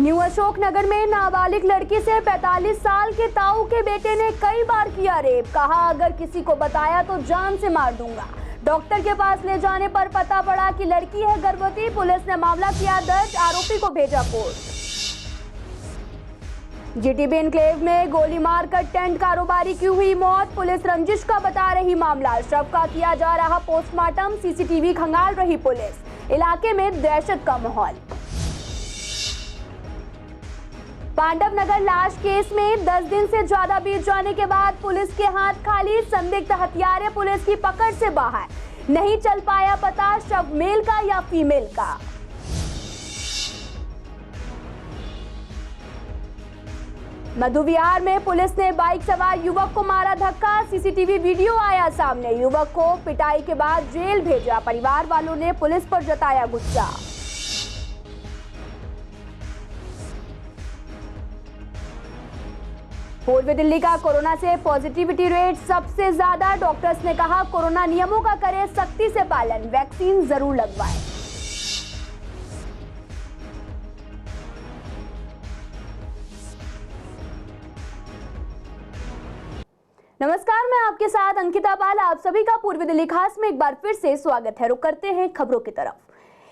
New Ashoknagar में नाबालिग लड़की से 45 साल के ताऊ के बेटे ने कई बार किया रेप। कहा अगर किसी को बताया तो जान से मार दूंगा। डॉक्टर के पास ले जाने पर पता पड़ा कि लड़की है गर्भवती। पुलिस ने मामला किया दर्ज, आरोपी को भेजा कोर्ट। जीटीबी एनक्लेव में गोली मारकर टेंट कारोबारी की हुई मौत। पुलिस रंजिश का बता रही मामला। शव का किया जा रहा पोस्टमार्टम। सीसीटीवी खंगाल रही पुलिस। इलाके में दहशत का माहौल। पांडव नगर लाश केस में 10 दिन से ज्यादा बीत जाने के बाद पुलिस के हाथ खाली। संदिग्ध हत्यारे पुलिस की पकड़ से बाहर। नहीं चल पाया पता शव मेल का या फीमेल का। मधुविहार में पुलिस ने बाइक सवार युवक को मारा धक्का। सीसीटीवी वीडियो आया सामने। युवक को पिटाई के बाद जेल भेजा। परिवार वालों ने पुलिस पर जताया गुस्सा। पूर्वी दिल्ली का कोरोना से पॉजिटिविटी रेट सबसे ज्यादा। डॉक्टर्स ने कहा कोरोना नियमों का करें सख्ती से पालन। वैक्सीन जरूर लगवाएं। नमस्कार, मैं आपके साथ अंकिता पाल। आप सभी का पूर्वी दिल्ली खास में एक बार फिर से स्वागत है। रुक करते हैं खबरों की तरफ।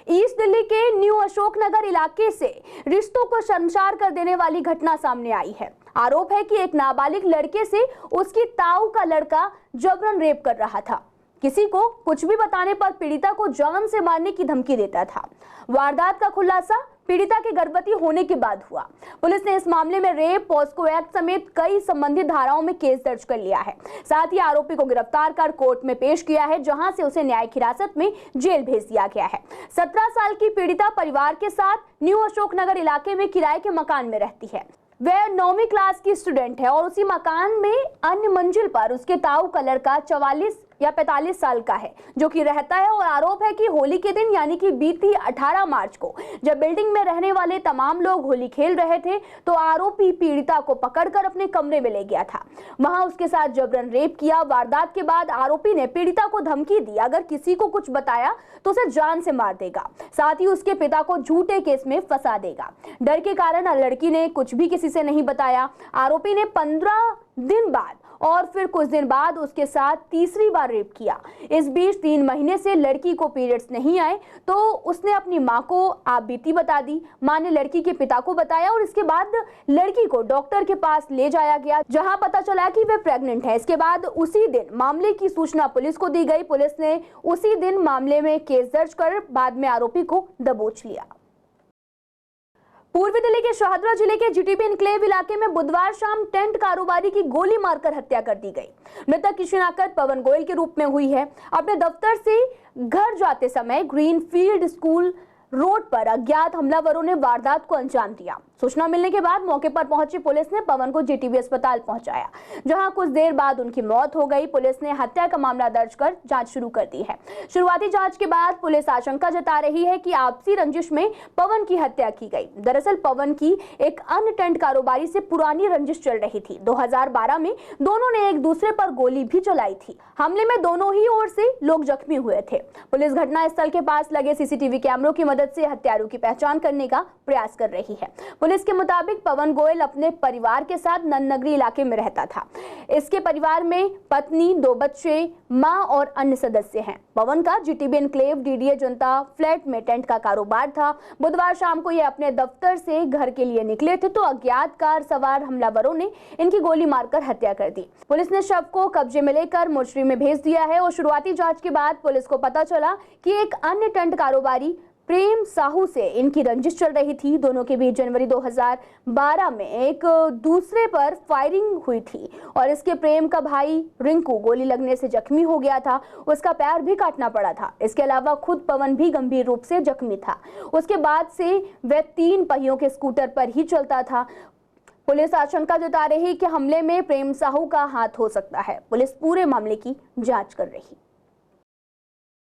ईस्ट दिल्ली के न्यू अशोकनगर इलाके से रिश्तों को शर्मसार कर देने वाली घटना सामने आई है। आरोप है कि एक नाबालिग लड़के से उसकी ताऊ का लड़का जबरन रेप कर रहा था। किसी को कुछ भी बताने पर पीड़िता को जान से मारने की धमकी देता था। वारदात का खुलासा पीड़िता के गर्भवती होने के बाद हुआ। पुलिस ने इस मामले में रेप, पॉस्को एक्ट समेत कई संबंधित धाराओं में केस दर्ज कर लिया है। साथ ही आरोपी को गिरफ्तार कर कोर्ट में पेश किया है, जहां से उसे न्यायिक हिरासत में जेल भेज दिया गया है। 17 साल की पीड़िता परिवार के साथ न्यू अशोकनगर इलाके में किराए के मकान में रहती है। वह 9वीं क्लास की स्टूडेंट है और उसी मकान में अन्य मंजिल पर उसके ताऊ का लड़का 44 या 45 साल का है, जो कि रहता है। और आरोप है कि होली के दिन यानी कि बीती 18 मार्च को जब बिल्डिंग में रहने वाले तमाम लोग होली खेल रहे थे तो आरोपी पीड़िता को पकड़कर अपने कमरे में ले गया था। वहां उसके साथ जबरन रेप किया। वारदात के बाद आरोपी ने पीड़िता को धमकी दी अगर किसी को कुछ बताया तो उसे जान से मार देगा। साथ ही उसके पिता को झूठे केस में फंसा देगा। डर के कारण लड़की ने कुछ भी किसी से नहीं बताया। आरोपी ने 15 दिन बाद और फिर कुछ दिन बाद उसके साथ तीसरी बार रेप किया। इस बीच 3 महीने से लड़की को पीरियड्स नहीं आए तो उसने अपनी मां को आप बीती बता दी। मां ने लड़की के पिता को बताया और इसके बाद लड़की को डॉक्टर के पास ले जाया गया, जहां पता चला कि वह प्रेग्नेंट है। इसके बाद उसी दिन मामले की सूचना पुलिस को दी गई। पुलिस ने उसी दिन मामले में केस दर्ज कर बाद में आरोपी को दबोच लिया। पूर्वी दिल्ली के शाहदरा जिले के जीटीबी एनक्लेव इलाके में बुधवार शाम टेंट कारोबारी की गोली मारकर हत्या कर दी गई। मृतक की शिनाख्त पवन गोयल के रूप में हुई है। अपने दफ्तर से घर जाते समय ग्रीनफील्ड स्कूल रोड पर अज्ञात हमलावरों ने वारदात को अंजाम दिया। सूचना मिलने के बाद मौके पर पहुंची पुलिस ने पवन को जीटीबी अस्पताल पहुंचाया, जहां कुछ देर बाद उनकी मौत हो गई। पुलिस ने हत्या का मामला दर्ज कर जांच शुरू कर दी है। शुरुआती जांच के बाद पुलिस आशंका जता रही है कि आपसी रंजिश में पवन की हत्या की गई। दरअसल पवन की एक अन्य टेंट कारोबारी से पुरानी रंजिश चल रही थी। 2012 में दोनों ने एक दूसरे पर गोली भी चलाई थी। हमले में दोनों ही ओर से लोग जख्मी हुए थे। पुलिस घटनास्थल के पास लगे सीसीटीवी कैमरों की मदद से हत्यारों की पहचान करने का प्रयास कर रही है। पुलिस के मुताबिक पवन गोयल अपने परिवार के साथ नन्नगरी इलाके में रहता था। इसके परिवार में पत्नी, 2 बच्चे, मां और अन्य सदस्य हैं। पवन का जीटीबी एनक्लेव डीडीए जनता फ्लैट में टेंट का कारोबार था। बुधवार शाम को ये अपने दफ्तर से घर के लिए निकले थे तो अज्ञात कार सवार हमलावरों ने इनकी गोली मारकर हत्या कर दी। पुलिस ने शव को कब्जे में लेकर मोर्चरी में भेज दिया है और शुरुआती जांच के बाद पुलिस को पता चला कि एक अन्य टेंट कारोबारी प्रेम साहू से इनकी रंजिश चल रही थी। दोनों के बीच जनवरी 2012 में एक दूसरे पर फायरिंग हुई थी और इसके प्रेम का भाई रिंकू गोली लगने से जख्मी हो गया था। उसका पैर भी काटना पड़ा था। इसके अलावा खुद पवन भी गंभीर रूप से जख्मी था। उसके बाद से वह 3 पहियों के स्कूटर पर ही चलता था। पुलिस आशंका जता रही कि हमले में प्रेम साहू का हाथ हो सकता है। पुलिस पूरे मामले की जांच कर रही।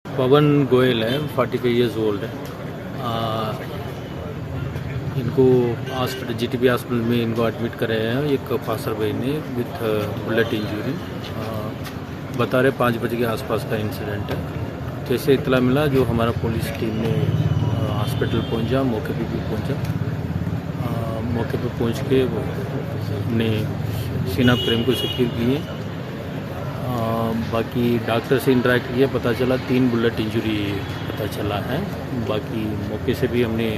पवन गोयल है, 45 ईयर्स ओल्ड है। इनको हॉस्पिटल जीटीबी हॉस्पिटल में इनको एडमिट कराया है एक पासर भाई ने विथ बुलेट इंजरी। बता रहे 5 बजे के आसपास का इंसिडेंट है। जैसे इतला मिला जो हमारा पुलिस टीम ने हॉस्पिटल पहुंचा, मौके पे भी पहुंचा। मौके पर पहुंच के वो अपने सीना फ्रेम को सिक्योर किए। बाकी डॉक्टर से इंटरेक्ट किया, पता चला 3 बुलेट इंजरी पता चला है। बाकी मौके से भी हमने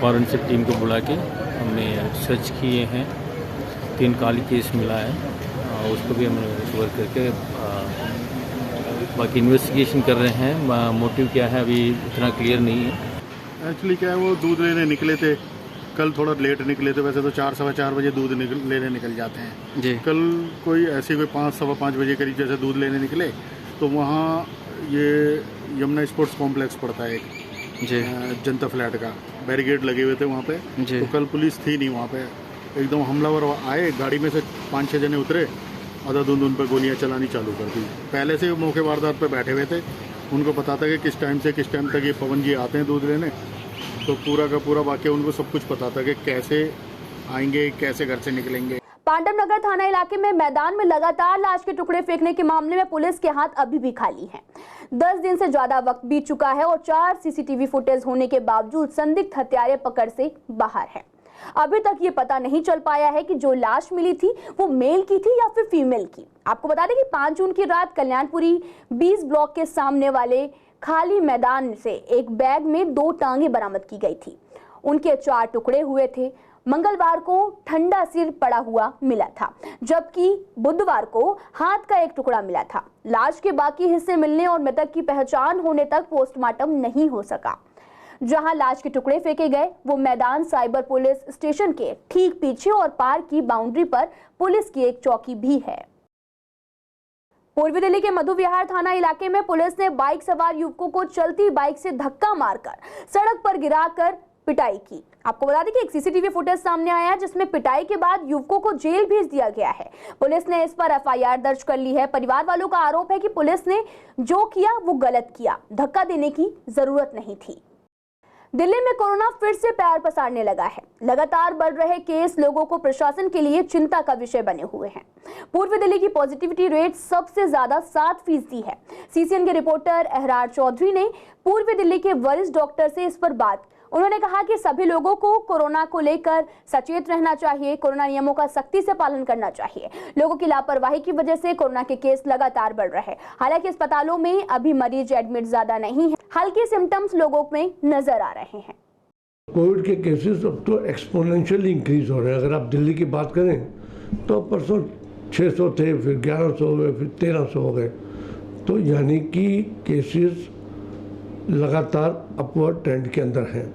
फॉरेंसिक टीम को बुला के हमने सर्च किए हैं, 3 काली केस मिला है, उसको भी हमने रिकवर करके बाकी इन्वेस्टिगेशन कर रहे हैं। मोटिव क्या है अभी इतना क्लियर नहीं है। एक्चुअली क्या है, वो दूध लेने निकले थे, कल थोड़ा लेट निकले थे। वैसे तो 4 सवा 4 बजे दूध लेने निकल जाते हैं जी। कल कोई ऐसे कोई 5 सवा 5 बजे करीब जैसे दूध लेने निकले तो वहाँ ये यमुना स्पोर्ट्स कॉम्प्लेक्स पड़ता है एक जी जनता फ्लैट का, बैरिकेड लगे हुए थे वहाँ पे। जी। तो कल पुलिस थी नहीं वहाँ पे, एकदम हमलावर आए, गाड़ी में से 5-6 जने उतरे, अंधाधुंध उन पर गोलियाँ चलानी चालू कर दी। पहले से मौके वारदात पे बैठे हुए थे, उनको पता था कि किस टाइम से किस टाइम तक ये पवन जी आते हैं दूध लेने, तो पूरा का पूरा वाकया उनको सब कुछ पता था कि कैसे आएंगे, कैसे घर से निकलेंगे। पांडव नगर थाना इलाके में मैदान में लगातार लाश के टुकड़े फेंकने के मामले में पुलिस के हाथ अभी भी खाली हैं। 10 दिन से ज्यादा वक्त बीत चुका है और 4 सीसीटीवी फुटेज होने के बावजूद संदिग्ध हत्यारे पकड़ से बाहर है। अभी तक ये पता नहीं चल पाया है कि जो लाश मिली थी वो मेल की थी या फिर फीमेल की। आपको बता दें कि 5 जून की रात कल्याणपुरी 20 ब्लॉक के सामने वाले खाली मैदान से एक बैग में 2 टांगे बरामद की गई थी। उनके 4 टुकड़े हुए थे। मंगलवार को ठंडा सिर पड़ा हुआ मिला था, जबकि बुधवार को हाथ का एक टुकड़ा मिला था। लाश के बाकी हिस्से मिलने और मृतक की पहचान होने तक पोस्टमार्टम नहीं हो सका। जहां लाश के टुकड़े फेंके गए वो मैदान साइबर पुलिस स्टेशन के ठीक पीछे और पार की बाउंड्री पर पुलिस की एक चौकी भी है। पूर्वी दिल्ली के मधु विहार थाना इलाके में पुलिस ने बाइक सवार युवकों को चलती बाइक से धक्का मारकर सड़क पर गिराकर पिटाई की। आपको बता दें कि एक सीसीटीवी फुटेज सामने आया है जिसमें पिटाई के बाद युवकों को जेल भेज दिया गया है। पुलिस ने इस पर एफआईआर दर्ज कर ली है। परिवार वालों का आरोप है कि पुलिस ने जो किया वो गलत किया, धक्का देने की जरूरत नहीं थी। दिल्ली में कोरोना फिर से पैर पसारने लगा है। लगातार बढ़ रहे केस लोगों को प्रशासन के लिए चिंता का विषय बने हुए हैं। पूर्वी दिल्ली की पॉजिटिविटी रेट सबसे ज्यादा 7% है। सीसीएन के रिपोर्टर अहरार चौधरी ने पूर्वी दिल्ली के वरिष्ठ डॉक्टर से इस पर बात। उन्होंने कहा कि सभी लोगों को कोरोना को लेकर सचेत रहना चाहिए, कोरोना नियमों का सख्ती से पालन करना चाहिए। लोगों की लापरवाही की वजह से कोरोना के केस लगातार बढ़ रहे हैं। हालांकि अस्पतालों में अभी मरीज एडमिट ज्यादा नहीं है, हल्के सिम्टम्स लोगों में नजर आ रहे हैं। कोविड के केसेस अब तो एक्सपोनेंशियली इंक्रीज हो रहे हैं। अगर आप दिल्ली की बात करें तो परसों 600 थे, फिर 1100 हो गए, फिर 1300 हो गए। तो यानी कि केसेस लगातार अपवर्ड ट्रेंड के अंदर हैं।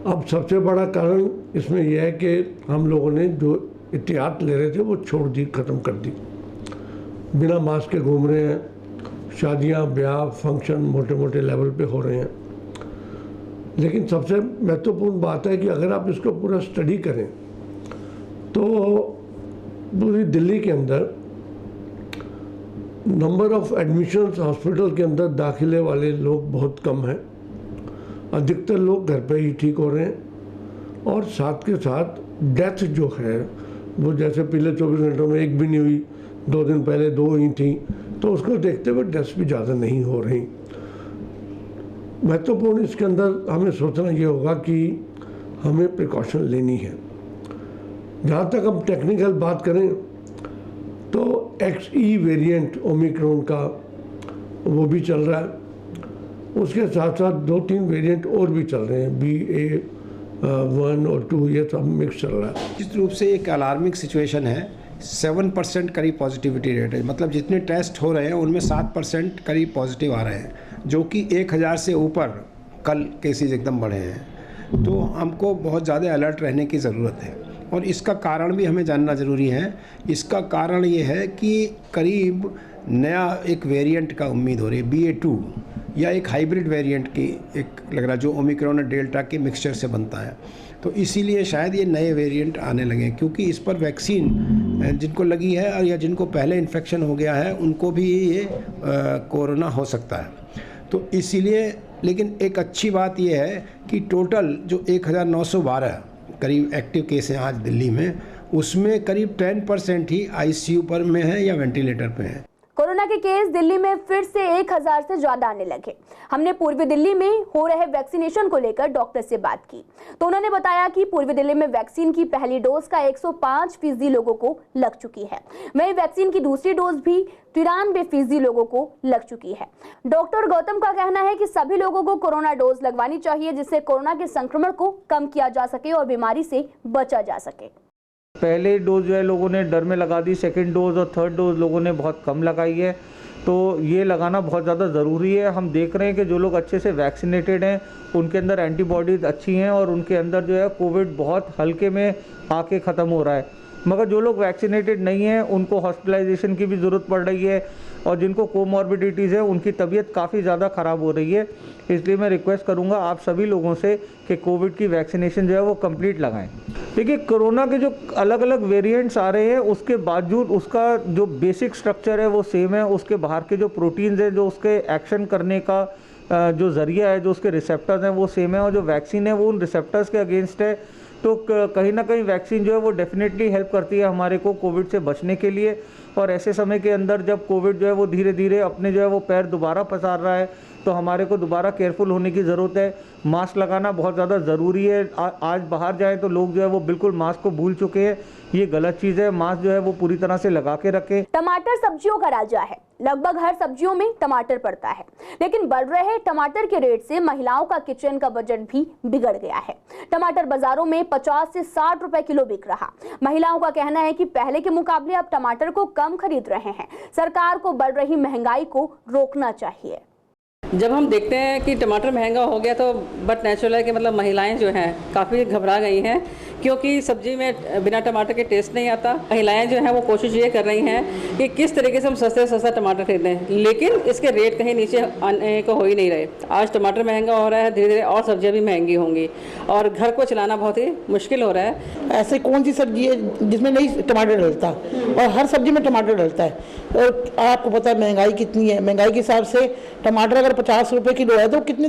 अब सबसे बड़ा कारण इसमें यह है कि हम लोगों ने जो एहतियात ले रहे थे वो छोड़ दी, ख़त्म कर दी। बिना मास्क के घूम रहे हैं, शादियां, ब्याह, फंक्शन मोटे मोटे लेवल पे हो रहे हैं। लेकिन सबसे महत्वपूर्ण बात है कि अगर आप इसको पूरा स्टडी करें तो पूरी दिल्ली के अंदर नंबर ऑफ एडमिशन्स हॉस्पिटल के अंदर दाखिले वाले लोग बहुत कम हैं। अधिकतर लोग घर पे ही ठीक हो रहे हैं और साथ के साथ डेथ जो है वो जैसे पिछले 24 घंटों में एक भी नहीं हुई, 2 दिन पहले 2 ही थी, तो उसको देखते हुए डेथ भी ज़्यादा नहीं हो रही। महत्वपूर्ण इसके अंदर हमें सोचना ये होगा कि हमें प्रिकॉशन लेनी है। जहाँ तक हम टेक्निकल बात करें तो XE वेरिएंट ओमिक्रॉन का वो भी चल रहा है, उसके साथ साथ 2-3 वेरिएंट और भी चल रहे हैं, BA.1 और 2, ये सब मिक्स चल रहा है। इस रूप से एक अलार्मिंग सिचुएशन है। 7% करीब पॉजिटिविटी रेट है, मतलब जितने टेस्ट हो रहे हैं उनमें 7% करीब पॉजिटिव आ रहे हैं, जो कि 1000 से ऊपर कल केसेस एकदम बढ़े हैं। तो हमको बहुत ज़्यादा अलर्ट रहने की ज़रूरत है और इसका कारण भी हमें जानना ज़रूरी है। इसका कारण ये है कि करीब नया एक वेरिएंट का उम्मीद हो रही है, BA.2 या एक हाइब्रिड वेरिएंट की एक लग रहा है, जो ओमिक्रॉन और डेल्टा के मिक्सचर से बनता है। तो इसीलिए शायद ये नए वेरिएंट आने लगे, क्योंकि इस पर वैक्सीन जिनको लगी है और या जिनको पहले इन्फेक्शन हो गया है उनको भी ये कोरोना हो सकता है। तो इसीलिए, लेकिन एक अच्छी बात ये है कि टोटल जो 1912 करीब एक्टिव केस हैं आज दिल्ली में, उसमें करीब 10% ही ICU पर में है या वेंटिलेटर पे है। कोरोना कोरोना के केस दिल्ली में फिर से 1000 से ज्यादा आने लगे। हमने पूर्वी दिल्ली में हो रहे वैक्सीनेशन को लेकर डॉक्टर से बात की तो उन्होंने बताया कि पूर्वी दिल्ली में वैक्सीन की पहली डोज का 105% लोगों को लग चुकी है। वहीं वैक्सीन की दूसरी डोज भी 93% लोगों को लग चुकी है। डॉक्टर गौतम का कहना है कि सभी लोगों को कोरोना डोज लगवानी चाहिए, जिससे कोरोना के संक्रमण को कम किया जा सके और बीमारी से बचा जा सके। पहले डोज जो है लोगों ने डर में लगा दी, सेकंड डोज और थर्ड डोज लोगों ने बहुत कम लगाई है, तो ये लगाना बहुत ज़्यादा ज़रूरी है। हम देख रहे हैं कि जो लोग अच्छे से वैक्सीनेटेड हैं उनके अंदर एंटीबॉडीज़ अच्छी हैं और उनके अंदर जो है कोविड बहुत हल्के में आके ख़त्म हो रहा है। मगर जो लोग वैक्सीनेटेड नहीं हैं उनको हॉस्पिटलाइजेशन की भी ज़रूरत पड़ रही है और जिनको कोमॉर्बिडिटीज़ है उनकी तबीयत काफ़ी ज़्यादा ख़राब हो रही है। इसलिए मैं रिक्वेस्ट करूंगा आप सभी लोगों से कि कोविड की वैक्सीनेशन जो है वो कंप्लीट लगाएं। देखिए, कोरोना के जो अलग अलग वेरिएंट्स आ रहे हैं उसके बावजूद उसका जो बेसिक स्ट्रक्चर है वो सेम है। उसके बाहर के जो प्रोटीन्स हैं, जो उसके एक्शन करने का जो ज़रिया है, जो उसके रिसेप्टर्स हैं वो सेम है और जो वैक्सीन है वो उन रिसेप्टर्स के अगेंस्ट है। तो कहीं ना कहीं वैक्सीन जो है वो डेफिनेटली हेल्प करती है हमारे को कोविड से बचने के लिए। और ऐसे समय के अंदर जब कोविड जो है वो धीरे धीरे अपने जो है वो पैर दोबारा पसार रहा है तो हमारे को दोबारा केयरफुल होने की ज़रूरत है। मास्क लगाना बहुत ज़्यादा ज़रूरी है। आज बाहर जाए तो लोग जो है वो बिल्कुल मास्क को भूल चुके हैं, ये गलत चीज़ है। मास्क जो है वो पूरी तरह से लगा के रखें। टमाटर सब्जियों का राजा है, लगभग हर सब्जियों में टमाटर पड़ता है, लेकिन बढ़ रहे टमाटर के रेट से महिलाओं का किचन का बजट भी बिगड़ गया है। टमाटर बाजारों में 50 से 60 रुपए किलो बिक रहा। महिलाओं का कहना है कि पहले के मुकाबले अब टमाटर को कम खरीद रहे हैं। सरकार को बढ़ रही महंगाई को रोकना चाहिए। जब हम देखते हैं कि टमाटर महंगा हो गया तो बट नेचुरल है कि मतलब महिलाएं जो हैं काफ़ी घबरा गई हैं, क्योंकि सब्जी में बिना टमाटर के टेस्ट नहीं आता। महिलाएं जो हैं वो कोशिश ये कर रही हैं कि किस तरीके से हम सस्ते से सस्ता टमाटर खरीदें, लेकिन इसके रेट कहीं नीचे आने को हो ही नहीं रहे। आज टमाटर महंगा हो रहा है, धीरे धीरे और सब्जियां भी महंगी होंगी और घर को चलाना बहुत ही मुश्किल हो रहा है। ऐसे कौन सी सब्जी है जिसमें नहीं टमाटर डलता, और हर सब्जी में टमाटर डलता है। और आपको पता है महंगाई कितनी है। महंगाई के हिसाब से टमाटर अगर 50 रुपये किलो है तो कितने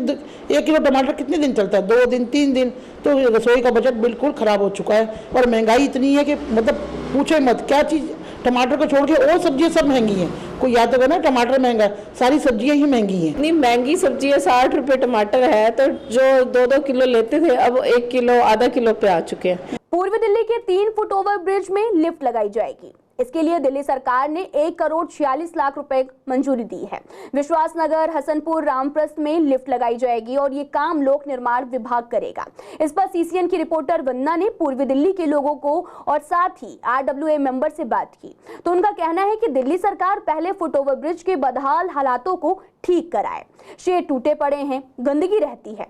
1 किलो टमाटर कितने दिन चलता है? 2 दिन 3 दिन। तो रसोई का बजट बिल्कुल ख़राब हो चुका है और महंगाई इतनी है कि मतलब पूछे मत। क्या चीज़ टमाटर को छोड़ के और सब्जियां सब महंगी हैं। कोई याद होगा ना, टमाटर महंगा, सारी सब्जियां ही महंगी हैं। इतनी महंगी सब्जी है, 60 रुपये टमाटर है, तो जो 2-2 किलो लेते थे अब 1 किलो आधा किलो पे आ चुके हैं। पूर्वी दिल्ली के 3 फुट ओवर ब्रिज में लिफ्ट लगाई जाएगी। इसके लिए दिल्ली सरकार ने 1 करोड़ 46 लाख रुपए मंजूरी दी है। विश्वास नगर, हसनपुर, रामप्रस्थ में लिफ्ट लगाई जाएगी और ये काम लोक निर्माण विभाग करेगा। इस पर सीसीएन की रिपोर्टर वंदना ने पूर्वी दिल्ली के लोगों को और साथ ही आरडब्ल्यूए मेंबर से बात की तो उनका कहना है कि दिल्ली सरकार पहले फुट ओवर ब्रिज के बदहाल हालातों को ठीक कराए। शेड टूटे पड़े हैं, गंदगी रहती है।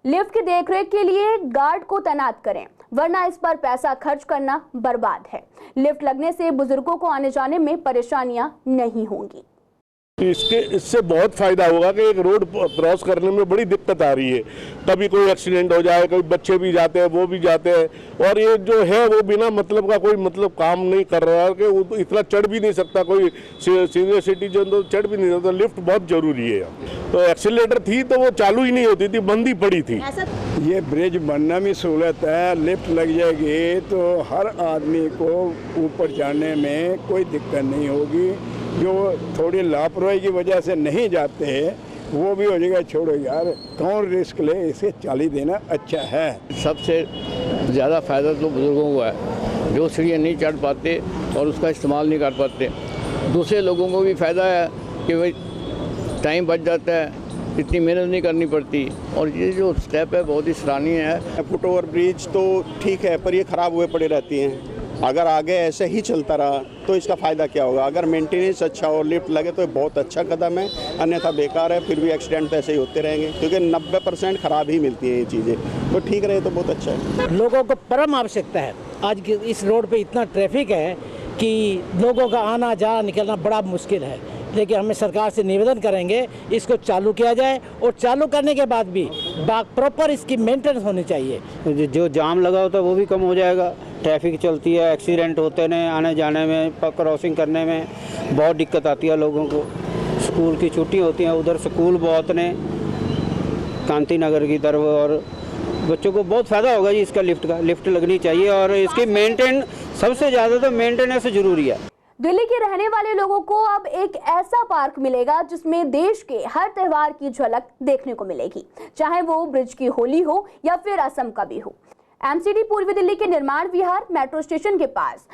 लिफ्ट की देखरेख के लिए गार्ड को तैनात करें, वरना इस पर पैसा खर्च करना बर्बाद है। लिफ्ट लगने से बुजुर्गों को आने जाने में परेशानियां नहीं होंगी। इससे बहुत फायदा होगा कि एक रोड क्रॉस करने में बड़ी दिक्कत आ रही है। कभी कोई एक्सीडेंट हो जाए, कभी बच्चे भी जाते हैं, वो भी जाते हैं, और ये जो है वो बिना मतलब का कोई मतलब काम नहीं कर रहा है कि वो तो इतना चढ़ भी नहीं सकता। कोई सीनियर सिटीजन तो चढ़ भी नहीं सकता। लिफ्ट बहुत जरूरी है। तो एक्सीलेटर थी तो वो चालू ही नहीं होती थी, बंद ही पड़ी थी। ये ब्रिज बनना भी सहूलत है। लिफ्ट लग जाएगी तो हर आदमी को ऊपर जाने में कोई दिक्कत नहीं होगी। जो थोड़ी लापरवाही की वजह से नहीं जाते हैं वो भी हो जाएगा। छोड़ो यार, कौन रिस्क ले, इसे चाली देना अच्छा है। सबसे ज़्यादा फ़ायदा तो बुज़ुर्गों को है जो सीढ़ियाँ नहीं चढ़ पाते और उसका इस्तेमाल नहीं कर पाते। दूसरे लोगों को भी फ़ायदा है कि भाई टाइम बच जाता है, इतनी मेहनत नहीं करनी पड़ती। और ये जो स्टेप है बहुत ही सराहनीय है। फुट ओवर ब्रिज तो ठीक है, पर ये ख़राब हुए पड़े रहती हैं। अगर आगे ऐसे ही चलता रहा तो इसका फ़ायदा क्या होगा? अगर मेंटेनेंस अच्छा और लिफ्ट लगे तो बहुत अच्छा कदम है, अन्यथा बेकार है। फिर भी एक्सीडेंट तो ऐसे ही होते रहेंगे, क्योंकि 90% ख़राब ही मिलती हैं ये चीज़ें। तो ठीक रहे तो बहुत अच्छा है। लोगों को परम आवश्यकता है। आज इस रोड पे इतना ट्रैफिक है कि लोगों का आना जाना निकलना बड़ा मुश्किल है। लेकिन हमें सरकार से निवेदन करेंगे इसको चालू किया जाए, और चालू करने के बाद भी प्रॉपर इसकी मेंटेनेंस होनी चाहिए। जो जाम लगा होता है वो भी कम हो जाएगा। ट्रैफिक चलती है, एक्सीडेंट होते हैं, आने जाने में, क्रॉसिंग करने में बहुत दिक्कत आती है लोगों को। स्कूल की छुट्टी होती है, उधर स्कूल बहुत ने कांति नगर की तरफ, और बच्चों को बहुत फ़ायदा होगा जी इसका। लिफ्ट लगनी चाहिए और इसकी मेंटेन सबसे ज़्यादा तो मेंटेनेंस ज़रूरी है। दिल्ली के रहने वाले लोगों को अब एक ऐसा पार्क मिलेगा जिसमें देश के हर त्योहार की झलक देखने को मिलेगी, चाहे वो ब्रिज की होली हो या फिर असम का भी हो। एमसीडी पूर्वी दिल्ली के निर्माण विहार मेट्रो स्टेशन के पास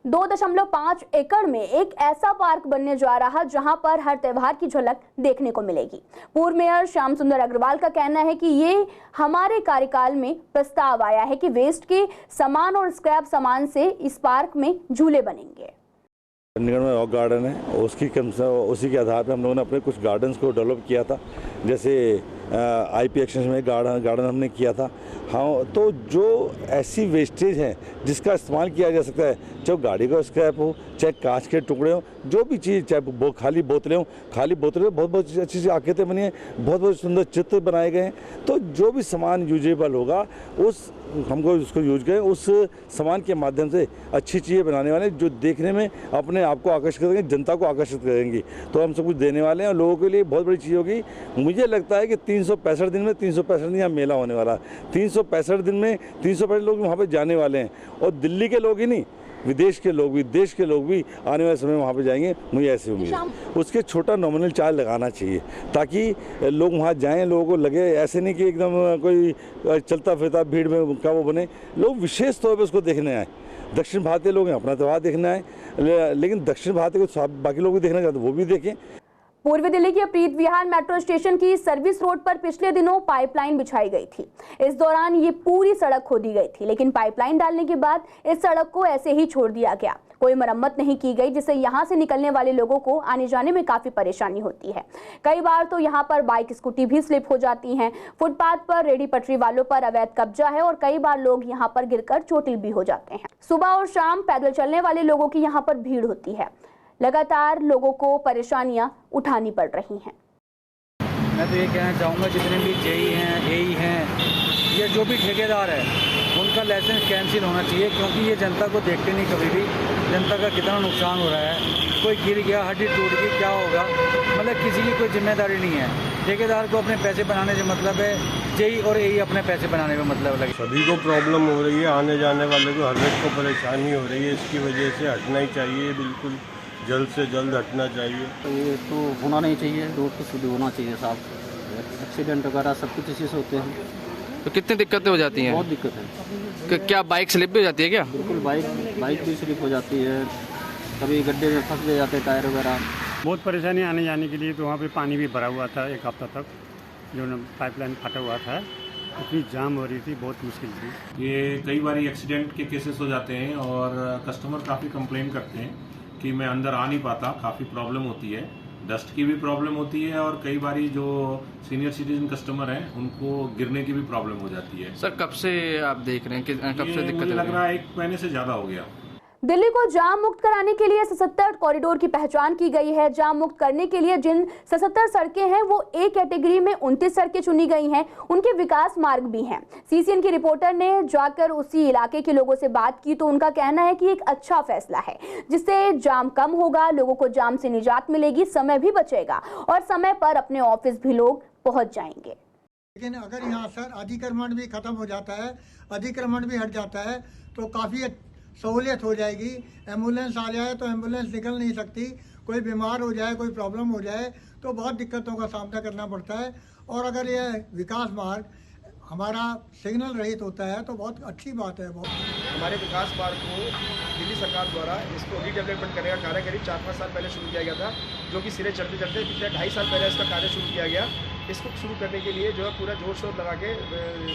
2.5 एकड़ में एक ऐसा पार्क बनने जा रहा जहां पर हर त्योहार की झलक देखने को मिलेगी। पूर्व मेयर श्याम सुंदर अग्रवाल का कहना है कि ये हमारे कार्यकाल में प्रस्ताव आया है कि वेस्ट के सामान और स्क्रैप सामान से इस पार्क में झूले बनेंगे। चंडीगढ़ में रॉक गार्डन है, उसी के आधार पर हम लोगों ने अपने कुछ गार्डन्स को डेवलप किया था। जैसे आईपी एक्सटेंशन में गार्डन हमने किया था। हाँ, तो जो ऐसी वेस्टेज है जिसका इस्तेमाल किया जा सकता है, चाहे गाड़ी का स्क्रैप हो, चाहे कांच के टुकड़े हो, जो भी चीज़, चाहे खाली बोतलें हो, बहुत अच्छी सी आकृतियाँ बनी हैं, बहुत सुंदर चित्र बनाए गए हैं। तो जो भी सामान यूजेबल होगा हमको उसको यूज करें, उस सामान के माध्यम से अच्छी चीज़ें बनाने वाले जो देखने में अपने आप को आकर्षित करेंगे, जनता को आकर्षित करेंगी। तो हम सब कुछ देने वाले हैं और लोगों के लिए बहुत बड़ी चीज़ होगी। मुझे लगता है कि 365 दिन में 365 दिन यहाँ मेला होने वाला है। 365 दिन में 365 लोग वहाँ पे जाने वाले हैं और दिल्ली के लोग ही नहीं, विदेश के लोग भी, देश के लोग भी आने वाले समय वहाँ पे जाएंगे, मुझे ऐसी उम्मीद है। उसके छोटा नॉमिनल चार्ज लगाना चाहिए ताकि लोग वहाँ जाएं, लोगों को लगे ऐसे नहीं कि एकदम कोई चलता फिरता भीड़ में का वो बने। लोग विशेष तौर पर उसको देखने आए। दक्षिण भारतीय लोग हैं, अपना त्यौहार देखने आए, लेकिन दक्षिण भारतीय को बाकी लोग भी देखना चाहते वो भी देखें। पूर्वी दिल्ली के प्रीत विहार मेट्रो स्टेशन की सर्विस रोड पर पिछले दिनों पाइपलाइन बिछाई गई थी। इस दौरान ये पूरी सड़क खोदी गई थी, लेकिन पाइपलाइन डालने के बाद इस सड़क को ऐसे ही छोड़ दिया गया। कोई मरम्मत नहीं की गई, जिससे यहाँ से निकलने वाले लोगों को आने जाने में काफी परेशानी होती है। कई बार तो यहाँ पर बाइक स्कूटी भी स्लिप हो जाती हैं। फुटपाथ पर रेडी पटरी वालों पर अवैध कब्जा है और कई बार लोग यहाँ पर गिरकर चोटिल भी हो जाते हैं। सुबह और शाम पैदल चलने वाले लोगों की यहाँ पर भीड़ होती है। लगातार लोगों को परेशानियां उठानी पड़ रही हैं। मैं तो ये कहना चाहूँगा, जितने भी जेई हैं, एई हैं या जो भी ठेकेदार है, उनका लाइसेंस कैंसिल होना चाहिए, क्योंकि ये जनता को देखते नहीं कभी भी। जनता का कितना नुकसान हो रहा है, कोई गिर गया, हड्डी टूट गई, क्या होगा, मतलब किसी की कोई जिम्मेदारी नहीं है। ठेकेदार को अपने पैसे बनाने से मतलब है, जेई और एई अपने पैसे बनाने में मतलब लगे। सभी को प्रॉब्लम हो रही है, आने जाने वाले को हर एक को परेशानी हो रही है। इसकी वजह से हटना ही चाहिए, बिल्कुल जल्द से जल्द हटना चाहिए। ये तो होना नहीं चाहिए, रोड तो शुद्ध होना चाहिए साहब। एक्सीडेंट वगैरह सब कुछ इसी से होते हैं। तो कितनी दिक्कतें हो जाती हैं? बहुत दिक्कत है। क्या बाइक स्लिप भी हो जाती है क्या? बिल्कुल, बाइक भी स्लिप हो जाती है, कभी गड्ढे में फंस जाते हैं टायर वगैरह। बहुत परेशानी आने जाने के लिए। तो वहाँ पे पानी भी भरा हुआ था एक हफ्ता तक, जो पाइपलाइन फटा हुआ था, इतनी जाम हो रही थी, बहुत मुश्किल थी। ये कई बार एक्सीडेंट के केसेस हो जाते हैं और कस्टमर काफ़ी कंप्लेन करते हैं कि मैं अंदर आ नहीं पाता, काफ़ी प्रॉब्लम होती है। डस्ट की भी प्रॉब्लम होती है और कई बारी जो सीनियर सिटीजन कस्टमर हैं उनको गिरने की भी प्रॉब्लम हो जाती है। सर, कब से आप देख रहे हैं कि कब से दिक्कत लग रहा है 1 महीने से ज़्यादा हो गया। दिल्ली को जाम मुक्त कराने के लिए 77 कॉरिडोर की पहचान की गई है। जाम मुक्त करने के लिए जिन 77 सड़कें हैं वो ए कैटेगरी में 29 सड़कें चुनी गई हैं, उनके विकास मार्ग भी हैं। सीसीएन की रिपोर्टर ने जाकर उसी इलाके के लोगों से बात की तो उनका कहना है कि एक अच्छा फैसला है, जिससे जाम कम होगा, लोगों को जाम से निजात मिलेगी, समय भी बचेगा और समय पर अपने ऑफिस भी लोग पहुंच जाएंगे। लेकिन अगर यहाँ सर अधिक्रमण भी खत्म हो जाता है, अधिक्रमण भी हट जाता है तो काफ़ी सहूलियत हो जाएगी। एम्बुलेंस आ जाए तो एम्बुलेंस निकल नहीं सकती, कोई बीमार हो जाए, कोई प्रॉब्लम हो जाए तो बहुत दिक्कतों का सामना करना पड़ता है। और अगर ये विकास मार्ग हमारा सिग्नल रहित होता है तो बहुत अच्छी बात है। हमारे विकास मार्ग को दिल्ली सरकार द्वारा इसको रीडेवलपमेंट करने का कार्य करीब 4-5 साल पहले शुरू किया गया था, जो कि सिरे चढ़ते चढ़ते पिछले 2.5 साल पहले इसका कार्य शुरू किया गया। इसको शुरू करने के लिए जो है पूरा जोर शोर लगा के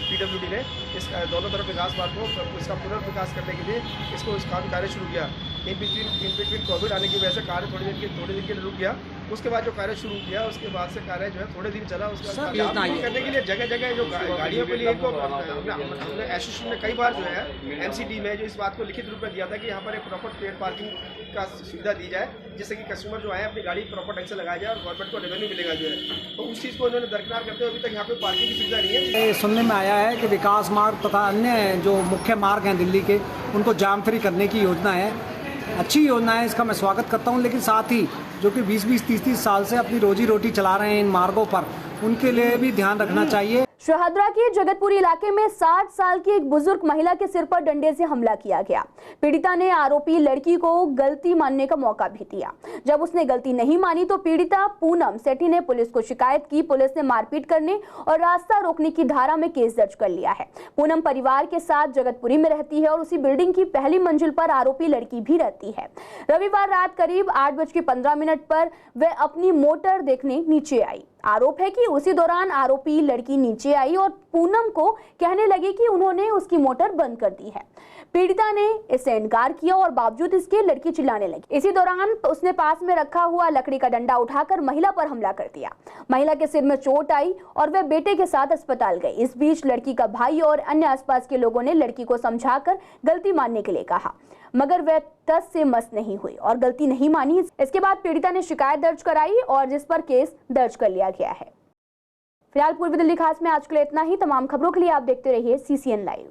PWD ने इस दोनों तरफ विकास मार्ग को इसका पुनर्विकास करने के लिए इसका कार्य शुरू किया। इन बिटवीन कोविड आने की वजह से कार्य थोड़े दिन के लिए रुक गया। उसके बाद जो कार्य शुरू किया उसके बाद से कार्य जो है थोड़े दिन चला। उसके बाद करने के लिए जगह जगह जो गाड़ियों के लिए इनको हमने एसोसिएशन में कई बार जो है MCD में जो इस बात को लिखित रूप में दिया था कि यहाँ पर एक प्रॉपर पेड पार्किंग का सुविधा दी जाए, जिससे कि कस्टमर जो है अपनी गाड़ी प्रॉपर ढंग से लगाया जाए और गवर्नमेंट को रेवेन्यू मिलेगा जो है। तो उस चीज़ को इन्होंने दरकिनार करते हुए अभी तक यहाँ पे पार्किंग की सुविधा नहीं है। सुनने में आया है कि विकास मार्ग तथा अन्य जो मुख्य मार्ग हैं दिल्ली के, उनको जाम फ्री करने की योजना है। अच्छी योजना है, इसका मैं स्वागत करता हूं, लेकिन साथ ही जो कि 20-20, 30-30 साल से अपनी रोजी रोटी चला रहे हैं इन मार्गों पर, उनके लिए भी ध्यान रखना चाहिए। शहदरा के जगतपुरी इलाके में 60 साल की एक बुजुर्ग महिला के सिर पर डंडे से हमला किया गया। पीड़िता ने आरोपी लड़की को गलती मानने का मौका भी दिया। जब उसने गलती नहीं मानी तो पीड़िता पूनम सेठी ने पुलिस को शिकायत की। पुलिस ने मारपीट करने और रास्ता रोकने की धारा में केस दर्ज कर लिया है। पूनम परिवार के साथ जगतपुरी में रहती है और उसी बिल्डिंग की पहली मंजिल पर आरोपी लड़की भी रहती है। रविवार रात करीब 8:15 पर वह अपनी मोटर देखने नीचे आई। आरोप है कि उसी दौरान आरोपी लड़की नीचे आई और पूनम को कहने लगी कि उन्होंने उसकी मोटर बंद कर दी है। पीड़िता ने इससे इनकार किया और बावजूद इसके लड़की चिल्लाने लगी। इसी दौरान उसने पास में रखा हुआ लकड़ी का डंडा उठाकर महिला पर हमला कर दिया। महिला के सिर में चोट आई और वह बेटे के साथ अस्पताल गई। इस बीच लड़की का भाई और अन्य आसपास के लोगों ने लड़की को समझाकर गलती मानने के लिए कहा, मगर वह टस से मस नहीं हुई और गलती नहीं मानी। इसके बाद पीड़िता ने शिकायत दर्ज कराई और जिस पर केस दर्ज कर लिया गया है। फिलहाल पूर्वी दिल्ली खास में आज के लिए इतना ही। तमाम खबरों के लिए आप देखते रहिए CCN लाइव।